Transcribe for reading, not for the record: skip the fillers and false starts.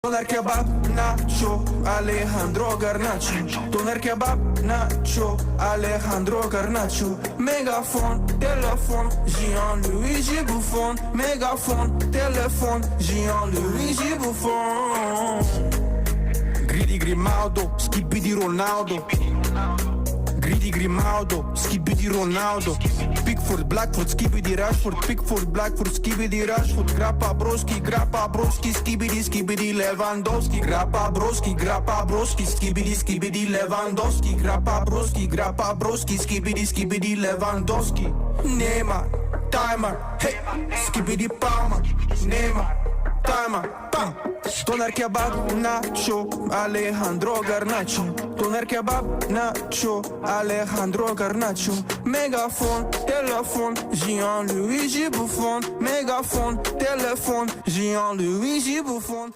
Doner Kebba Nacho, Alejandro Garnacho. Doner Kebba Nacho, Alejandro Garnacho. Mégaphone, téléphone, Jean-Louis Bouffon. Mégaphone, téléphone, Jean-Louis Bouffon. Gridi Grimaldo, skibidi Ronaldo. Gridi Grimaldo, skibidi Ronaldo. Pickford, Blackford, skibidi Rashford. Pickford, Blackford, skibidi Rashford. Grappa broski, skibidi Lewandowski. Grappa broski, skibidi Lewandowski. Grappa broski, skibidi Lewandowski. Neymar, timer, hey, skibidi Palmer. Neymar, timer, bam. Doner Kebba Nacho, Alejandro Garnacho. Doner Kebba Nacho, Alejandro Garnacho. Mégaphone, téléphone, Jean-Louis Bouffon. Mégaphone, téléphone, Jean-Louis Bouffon.